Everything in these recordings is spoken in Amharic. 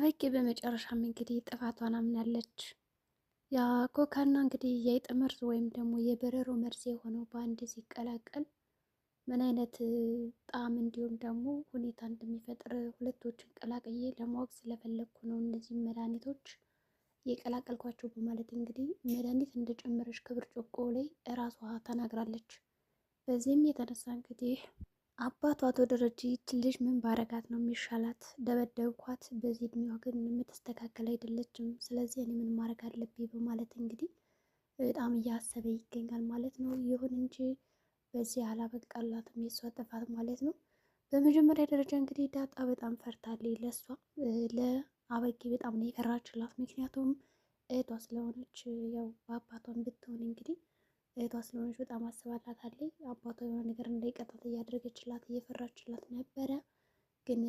አበቄ በመጨረሻም እንግዲህ ጥፋቷን አምናለች። ያ ኮካና እንግዲህ የአይጥ መርዝ ወይም ደግሞ የበረሮ መርዝ የሆነው በአንድ ሲቀላቀል ምን አይነት ጣዕም እንዲሁም ደግሞ ሁኔታ እንደሚፈጥር ሁለቶችን ቀላቅዬ ለማወቅ ስለፈለግኩ ነው እነዚህ መድኃኒቶች የቀላቀልኳቸው በማለት እንግዲህ መድኃኒት እንደጨመረች ከብርጭቆ ላይ እራሷ ተናግራለች። በዚህም የተነሳ እንግዲህ አባቷ አቶ ደረጀ ይች ልጅ ምን ባረጋት ነው የሚሻላት? ደበደብኳት፣ በዚህ እድሜዋ ግን የምትስተካከል አይደለችም። ስለዚህ እኔ ምን ማድረግ አለብኝ በማለት እንግዲህ በጣም እያሰበ ይገኛል ማለት ነው። ይሁን እንጂ በዚህ አላበቃላትም የእሷ ጥፋት ማለት ነው። በመጀመሪያ ደረጃ እንግዲህ ዳጣ በጣም ፈርታለች። ለእሷ ለአበጌ በጣም ነው የፈራችላት። ምክንያቱም እህቷ ስለሆነች ያው በአባቷን ብትሆን እንግዲህ እህቷ ስለሆነች በጣም አስባላታለች። አባቷ የሆነ ነገር እንዳይቀጣት እያደረገችላት እየፈራችላት ነበረ። ግን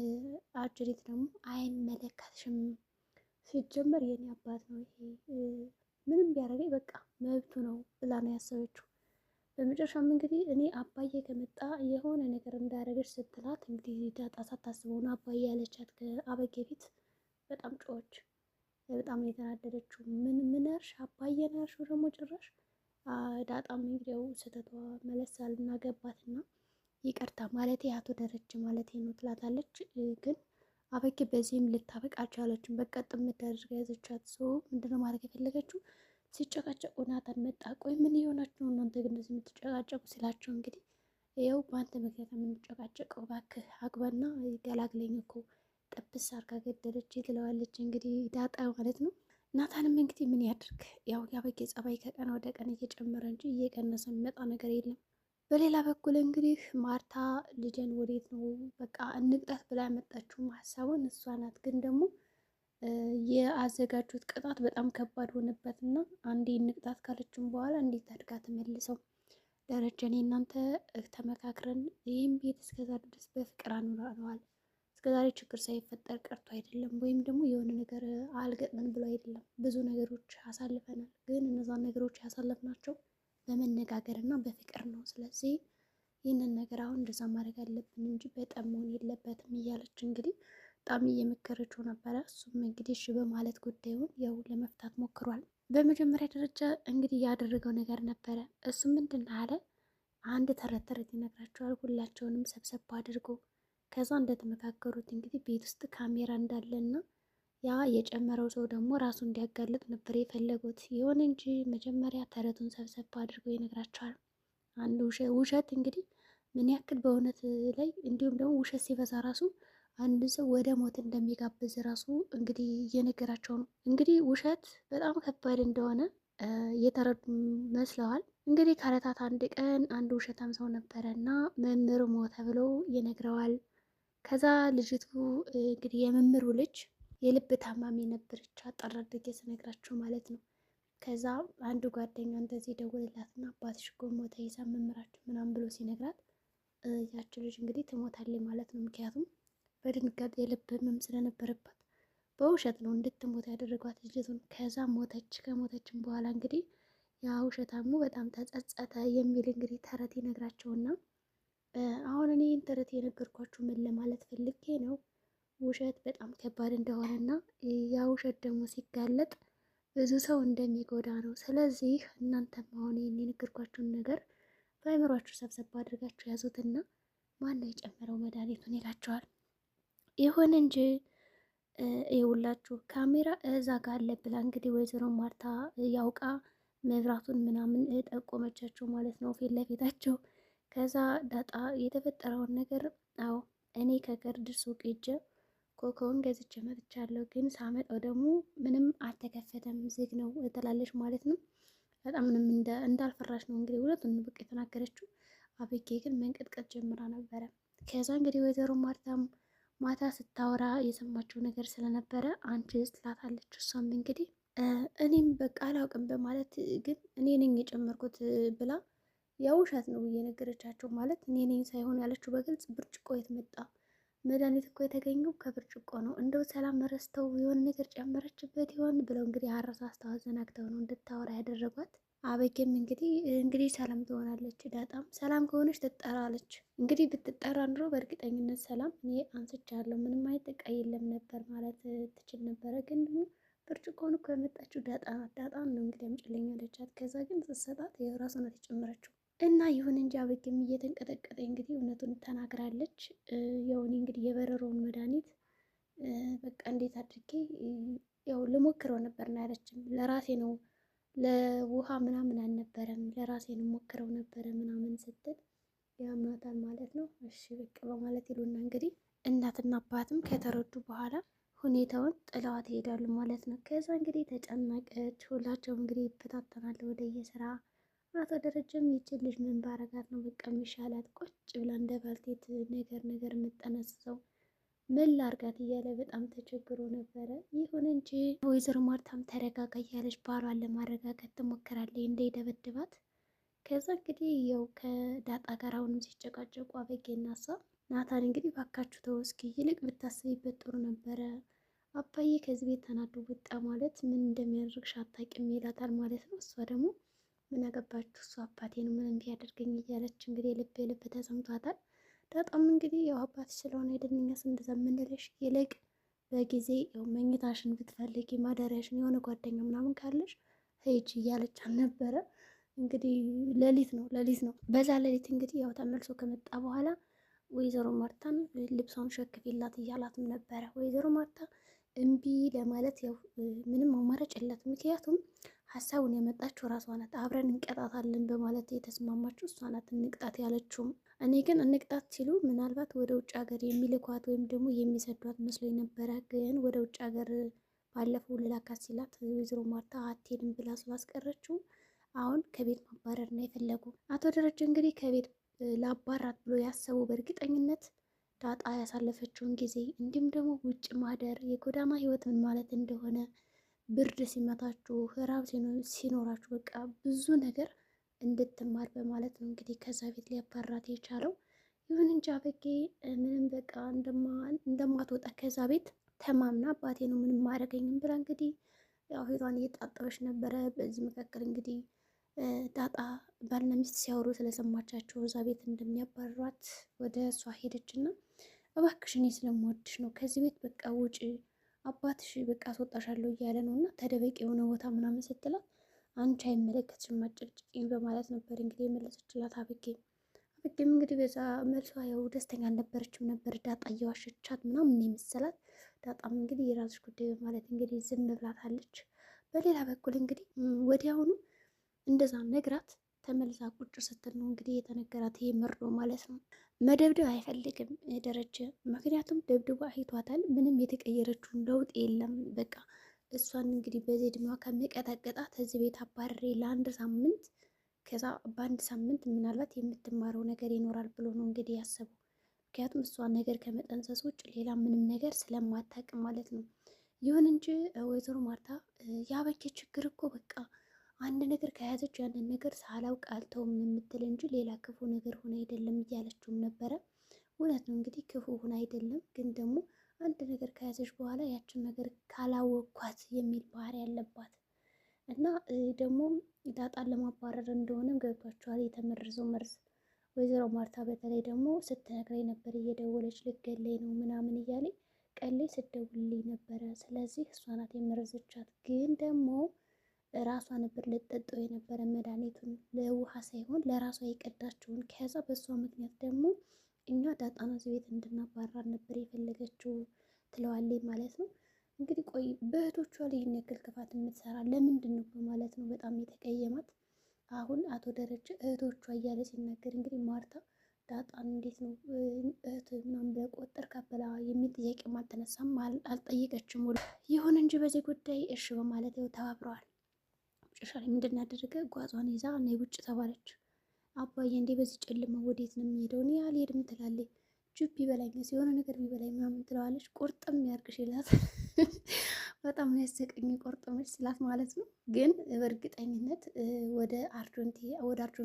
አጅሪት ደግሞ አይመለከትሽም፣ ሲጀመር የኔ አባት ነው ይሄ፣ ምንም ቢያደርገኝ በቃ መብቱ ነው ብላ ነው ያሰበችው። በመጨረሻም እንግዲህ እኔ አባዬ ከመጣ የሆነ ነገር እንዳያደርገች ስትላት እንግዲህ ዳጣ ሳታስበው ነው አባዬ ያለቻት ከአበጌ ፊት። በጣም ጮኸች። በጣም የተናደደችው ምን ያልሽ አባዬ ነው ያልሽው ደግሞ ጭራሽ። ዳጣም እንግዲያው ስህተቷ መለሳልና ገባትና ይቅርታ ማለቴ አቶ ደረጀ ማለቴ ነው ትላታለች። ግን አበጌ በዚህም ልታበቅ አልቻለችም። በቃ ጥምድ አድርጋ ያዘቻት። ሰው ምንድነው ማድረግ የፈለገችው? ሲጨቃጨቁ ናታን መጣ። ቆይ ምን የሆናችሁ ነው እናንተ ግን እንደዚህ የምትጨቃጨቁ ሲላቸው እንግዲህ ይኸው በአንተ ምክንያት የምንጨቃጨቀው እባክህ አግባና ገላግለኝ እኮ ጥብስ አርጋ ገደለች ትለዋለች እንግዲህ ዳጣ ማለት ነው። ናታንም እንግዲህ ምን ያድርግ፣ ያው የአበጌ ጸባይ ከቀን ወደ ቀን እየጨመረ እንጂ እየቀነሰ የሚመጣ ነገር የለም። በሌላ በኩል እንግዲህ ማርታ ልጅን ወዴት ነው በቃ እንቅጣት ብላ ያመጣችው ሀሳቡን እሷ ናት። ግን ደግሞ የአዘጋጁት ቅጣት በጣም ከባድ ሆነበት እና አንዴ እንቅጣት ካለችን በኋላ እንዴት አድጋ ተመልሰው ደረጀኔ እናንተ ተመካክረን ይህም ቤት እስከዛ ድረስ በፍቅር አኑረነዋል። እስከዛሬ ችግር ሳይፈጠር ቀርቶ አይደለም፣ ወይም ደግሞ የሆነ ነገር አልገጥመን ብሎ አይደለም። ብዙ ነገሮች አሳልፈናል። ግን እነዛን ነገሮች ያሳለፍናቸው በመነጋገር እና በፍቅር ነው። ስለዚህ ይህንን ነገር አሁን እንደዛ ማድረግ አለብን እንጂ በጣም መሆን የለበትም እያለች እንግዲህ በጣም እየመከረችው ነበረ። እሱም እንግዲህ እሺ በማለት ጉዳዩን ያው ለመፍታት ሞክሯል። በመጀመሪያ ደረጃ እንግዲህ ያደረገው ነገር ነበረ። እሱም ምንድን አለ? አንድ ተረት ተረት ይነግራቸዋል። ሁላቸውንም ሰብሰብ አድርጎ ከዛ እንደተመካከሩት እንግዲህ ቤት ውስጥ ካሜራ እንዳለና ያ የጨመረው ሰው ደግሞ ራሱ እንዲያጋልጥ ነበር የፈለጉት። ይሁን እንጂ መጀመሪያ ተረቱን ሰብሰብ አድርጎ ይነግራቸዋል። አንድ ውሸት እንግዲህ ምን ያክል በእውነት ላይ እንዲሁም ደግሞ ውሸት ሲበዛ ራሱ አንድ ሰው ወደ ሞት እንደሚጋብዝ ራሱ እንግዲህ እየነገራቸው ነው። እንግዲህ ውሸት በጣም ከባድ እንደሆነ እየተረዱ መስለዋል። እንግዲህ ከዕለታት አንድ ቀን አንድ ውሸታም ሰው ነበረ እና መምህር ሞተ ብሎ ይነግረዋል። ከዛ ልጅቱ እንግዲህ የመምህሩ ልጅ የልብ ታማሚ ነበረች፣ አጠር አድርጌ ስነግራቸው ማለት ነው። ከዛ አንዱ ጓደኛ እንደዚህ ደወለላትና አባትሽ እኮ ሞተ ይዛ መምህራችን ምናምን ብሎ ሲነግራት ያች ልጅ እንግዲህ ትሞታለች ማለት ነው። ምክንያቱም በድንጋጤ የልብ ህመም ስለነበረባት በውሸት ነው እንድትሞት ያደረጓት ልጅቱን። ከዛ ሞተች። ከሞተችም በኋላ እንግዲህ ያ ውሸታሙ በጣም ተጸጸተ የሚል እንግዲህ ተረት ይነግራቸውና አሁን እኔ ተረት የነገርኳችሁ ምን ለማለት ፈልጌ ነው፣ ውሸት በጣም ከባድ እንደሆነና ያ ውሸት ደግሞ ሲጋለጥ ብዙ ሰው እንደሚጎዳ ነው። ስለዚህ እናንተም አሁን ይህን የነገርኳችሁን ነገር በአእምሯችሁ ሰብሰብ አድርጋችሁ ያዙትና ማነው የጨመረው መድኃኒቱን ይላቸዋል። ይሁን እንጂ ይውላችሁ ካሜራ እዛ ጋር አለ ብላ እንግዲህ ወይዘሮ ማርታ ያውቃ መብራቱን ምናምን ጠቆመቻቸው ማለት ነው ፊት ለፊታቸው። ከዛ ዳጣ የተፈጠረውን ነገር አዎ እኔ ከገርድ ሱቅ ሄጄ ኮኮውን ገዝቼ መጥቻለሁ፣ ግን ሳመጣው ደግሞ ምንም አልተከፈተም ዝግ ነው ትላለች ማለት ነው። በጣም ምንም እንዳልፈራሽ ነው እንግዲህ ሁለቱን ብቅ የተናገረችው። አበጌ ግን መንቀጥቀጥ ጀምራ ነበረ። ከዛ እንግዲህ ወይዘሮ ማርታም ማታ ስታወራ የሰማችው ነገር ስለነበረ አንቺ ትላታለች። እሷም እንግዲህ እኔም በቃ አላውቅም በማለት ግን እኔ ነኝ የጨመርኩት ብላ ያው ውሸት ነው እየነገረቻቸው ማለት እኔ ነኝ ሳይሆን ያለችው በግልጽ ብርጭቆ የት መጣ መድኃኒት እኮ የተገኘው ከብርጭቆ ነው። እንደው ሰላም ረስተው የሆነ ነገር ጨመረችበት ይሆን ብለው እንግዲህ አረሳስተው አዘናግተው ነው እንድታወራ ያደረጓት። አበጌም እንግዲህ ሰላም ትሆናለች። ዳጣም ሰላም ከሆነች ትጠራለች። እንግዲህ ብትጠራ ኑሮ በእርግጠኝነት ሰላም እኔ አንስቻለሁ ምንም አይነት ዕቃ የለም ነበር ማለት ትችል ነበረ። ግን ደግሞ ብርጭቆውን እኮ ያመጣችው ዳጣ ናት። ዳጣን ነው እንግዲህ አምጪልኝ አለቻት። ከዛ ግን ስትሰጣት የራሷ ናት የጨመረችው። እና ይሁን እንጂ አበጌም እየተንቀጠቀጠ እንግዲህ እውነቱን ተናግራለች። የሆነ እንግዲህ የበረሮውን መድኃኒት በቃ እንዴት አድርጌ ያው ልሞክረው ነበር ነው ያለችም። ለራሴ ነው ለውሃ ምናምን አልነበረም ለራሴ ነው ሞክረው ነበረ ምናምን ስትል ያምናታል ማለት ነው። እሺ በቃ በማለት ይሉና እንግዲህ እናትና አባትም ከተረዱ በኋላ ሁኔታውን ጥለዋት ይሄዳሉ ማለት ነው። ከዛ እንግዲህ ተጨነቀች። ሁላቸውም እንግዲህ ይበታተናሉ ወደየስራ። አቶ ደረጀም ይችን ልጅ ምን ባረጋት ነው በቃ የሚሻላት? ቁጭ ብላ እንደ ባልቴት ነገር የምጠነስሰው ምን ላርጋት እያለ በጣም ተቸግሮ ነበረ። ይሁን እንጂ ወይዘሮ ማርታም ተረጋጋ እያለች ባሏን ለማረጋጋት ትሞክራለች እንዳይደበድባት። ከዛ እንግዲህ ያው ከዳጣ ጋር አሁንም ሲጨቃጨቁ አበጌና እሷ ናታን እንግዲህ ባካችሁ ተው እስኪ ይልቅ ብታስቢበት ጥሩ ነበረ። አባዬ ከዚህ ቤት ተናዶ ወጣ ማለት ምን እንደሚያደርግሽ አታውቂም ይላታል ማለት ነው። እሷ ደግሞ ምን አገባችሁ እሱ አባቴ ነው ምን እንዲያደርገኝ እያለች እንግዲህ ልብ ተሰምቷታል። ዳጣም እንግዲህ ያው አባትሽ ስለሆነ አይደንኛስ እንደዛ የምንልሽ ይልቅ በጊዜ ያው መኝታሽን ብትፈልጊ ማደሪያሽን የሆነ ጓደኛ ምናምን ካለሽ ሂጂ እያለች አልነበረ። እንግዲህ ሌሊት ነው። በዛ ሌሊት እንግዲህ ያው ተመልሶ ከመጣ በኋላ ወይዘሮ ማርታን ልብሷን ሸክፊላት እያላትም ነበረ። ወይዘሮ ማርታ እምቢ ለማለት ያው ምንም አማራጭ የላት። ምክንያቱም ሀሳቡን ያመጣችው ራሷ ናት። አብረን እንቀጣታለን በማለት የተስማማችው እሷ ናት። እንቅጣት ያለችውም እኔ ግን እንቅጣት ሲሉ ምናልባት ወደ ውጭ ሀገር የሚልኳት ወይም ደግሞ የሚሰዷት መስሎ ነበረ። ግን ወደ ውጭ ሀገር ባለፈው ልላካት ሲላት ወይዘሮ ማርታ አትሄድም ብላ ስላስቀረችው አሁን ከቤት ማባረር ነው የፈለጉ። አቶ ደረጀ እንግዲህ ከቤት ላባራት ብሎ ያሰቡ በእርግጠኝነት ዳጣ ያሳለፈችውን ጊዜ እንዲሁም ደግሞ ውጭ ማደር የጎዳና ህይወት ምን ማለት እንደሆነ ብርድ ሲመታችሁ ራብ ሲኖራችሁ በቃ ብዙ ነገር እንድትማር በማለት ነው እንግዲህ ከዛ ቤት ሊያባራት የቻለው። ይሁን እንጂ አበጌ ምንም በቃ እንደማትወጣ ከዛ ቤት ተማምና አባቴ ነው ምንም ማያደርገኝም ብላ እንግዲህ ያው ፊቷን እየጣጠበች ነበረ። በዚህ መካከል እንግዲህ ዳጣ ባልና ሚስት ሲያወሩ ስለሰማቻቸው እዛ ቤት እንደሚያባሯት ወደ እሷ ሄደችና እባክሽ እኔ ስለምወድሽ ነው ከዚህ ቤት በቃ ውጪ አባትሽ በቃ አስወጣሻለሁ እያለ ነው እና ተደበቂ የሆነ ቦታ ምናምን ስትላት አንቺ አይመለከትሽም አጭቅጭቂኝ በማለት ነበር እንግዲህ የመለሰችላት አበጌም እንግዲህ በዛ መልሷ ያው ደስተኛ አልነበረችም ነበር። ዳጣ እየዋሸቻት ምናምን የመሰላት ዳጣም እንግዲህ የራስሽ ጉዳይ በማለት እንግዲህ ዝም ብላታለች። በሌላ በኩል እንግዲህ ወዲያውኑ እንደዛ ነግራት ተመልሳ ቁጭ ስትል ነው እንግዲህ የተነገራት ይሄ መርዶ ማለት ነው። መደብደብ አይፈልግም ደረጀ፣ ምክንያቱም ደብድቦ አይቷታል። ምንም የተቀየረችውን ለውጥ የለም። በቃ እሷን እንግዲህ በዚህ እድሜዋ ከሚቀጠቅጣት እዚህ ቤት አባረሬ ለአንድ ሳምንት፣ ከዛ በአንድ ሳምንት ምናልባት የምትማረው ነገር ይኖራል ብሎ ነው እንግዲህ ያሰበው። ምክንያቱም እሷ ነገር ከመጠንሰስ ውጭ ሌላ ምንም ነገር ስለማታውቅ ማለት ነው። ይሁን እንጂ ወይዘሮ ማርታ ያበጌ ችግር እኮ በቃ አንድ ነገር ከያዘች ያንን ነገር ሳላውቅ አልተውም የምትል እንጂ ሌላ ክፉ ነገር ሆነ አይደለም እያለችውም ነበረ። እውነት ነው እንግዲህ ክፉ ሆነ አይደለም፣ ግን ደግሞ አንድ ነገር ከያዘች በኋላ ያችን ነገር ካላወቅኳት የሚል ባህሪ ያለባት እና ደግሞ ዳጣን ለማባረር እንደሆነም ገብቷቸዋል የተመረዘው መርዝ። ወይዘሮ ማርታ በተለይ ደግሞ ስትነግረኝ ነበር እየደወለች ልገለኝ ነው ምናምን እያለኝ ቀን ላይ ስትደውልልኝ ነበረ። ስለዚህ እሷ ናት የመረዘቻት። ግን ደግሞ ራሷ ነበር ልጠጠው የነበረ መድኃኒቱን ለውሃ ሳይሆን ለራሷ የቀዳችውን። ከዛ በእሷ ምክንያት ደግሞ እኛ ዳጣና እዚህ ቤት እንድናባራር ነበር የፈለገችው ትለዋለች ማለት ነው። እንግዲህ ቆይ በእህቶቿ ላይ ይህን ያክል ክፋት የምትሰራ ለምንድን ነው በማለት ነው በጣም የተቀየማት። አሁን አቶ ደረጀ እህቶቿ እያለ ሲናገር እንግዲህ ማርታ ዳጣን እንዴት ነው እህት ምናምን ብለህ ቆጠርካት ብላ የሚል ጥያቄም አልተነሳም አልጠየቀችም። ይሁን እንጂ በዚህ ጉዳይ እሺ በማለት ያው ተባብረዋል። መጨረሻ ላይ ምንድን ያደረገ ጓዟን ይዛ እና ውጭ ተባለች። አባዬ እንዴ በዚህ ጨለማ ወዴት ነው የሚሄደው? እኔ አልሄድም ትላለች። ጅብ ቢበላኝስ የሆነ ነገር ቢበላኝ ምናምን ትለዋለች። ቁርጥም ያርግሽ ይላት። በጣም ነው ያሰቀኝ ቆርጥመች ስላት ማለት ነው። ግን በእርግጠኝነት ወደ አርጆን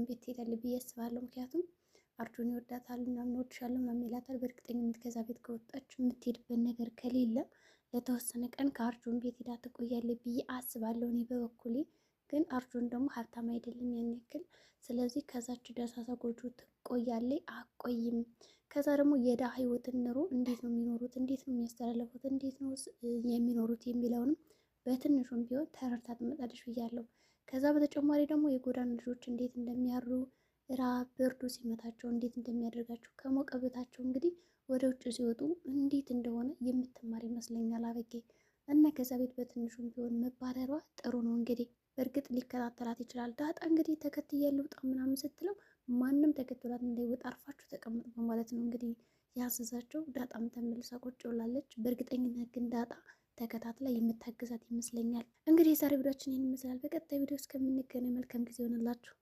ቤት ትሄዳለች ብዬ አስባለሁ። ምክንያቱም አርጁን ይወዳታል ምናምን እወድሻለሁ ምናምን ይላታል። በእርግጠኝነት ከዛ ቤት ከወጣች የምትሄድበት ነገር ከሌለ ለተወሰነ ቀን ከአርጁን ቤት ሄዳ ትቆያለች ብዬ አስባለሁ እኔ በበኩሌ። ግን አርጁን ደግሞ ሀብታም አይደለም ያን ያክል። ስለዚህ ከዛች ደሳሳ ጎጆ ትቆያለች አቆይም። ከዛ ደግሞ የድሃ ህይወትን ኑሮ እንዴት ነው የሚኖሩት፣ እንዴት ነው የሚያስተላለፉት፣ እንዴት ነው የሚኖሩት የሚለውንም በትንሹም ቢሆን ተረድታ ትመጣለች ብያለሁ። ከዛ በተጨማሪ ደግሞ የጎዳና ልጆች እንዴት እንደሚያሩ ራብ ብርዱ ሲመታቸው እንዴት እንደሚያደርጋቸው ከሞቀ ቤታቸው እንግዲህ ወደ ውጭ ሲወጡ እንዴት እንደሆነ የምትማር ይመስለኛል አበጌ። እና ከዛ ቤት በትንሹም ቢሆን መባረሯ ጥሩ ነው። እንግዲህ በእርግጥ ሊከታተላት ይችላል። ዳጣ እንግዲህ ተከትዬ ልውጣ ምናምን ስትለው ማንም ተከትሏት እንዳይወጣ አርፋችሁ ተቀምጡ በማለት ነው እንግዲህ ያዘዛቸው። ዳጣም ተመልሳ ቁጭ ብላለች። በእርግጠኝነት ግን ዳጣ ተከታትላ የምታግዛት ይመስለኛል። እንግዲህ የዛሬ ቪዲዮችን ይህን ይመስላል። በቀጣይ ቪዲዮ እስከምንገናኝ መልካም ጊዜ ይሆንላችሁ።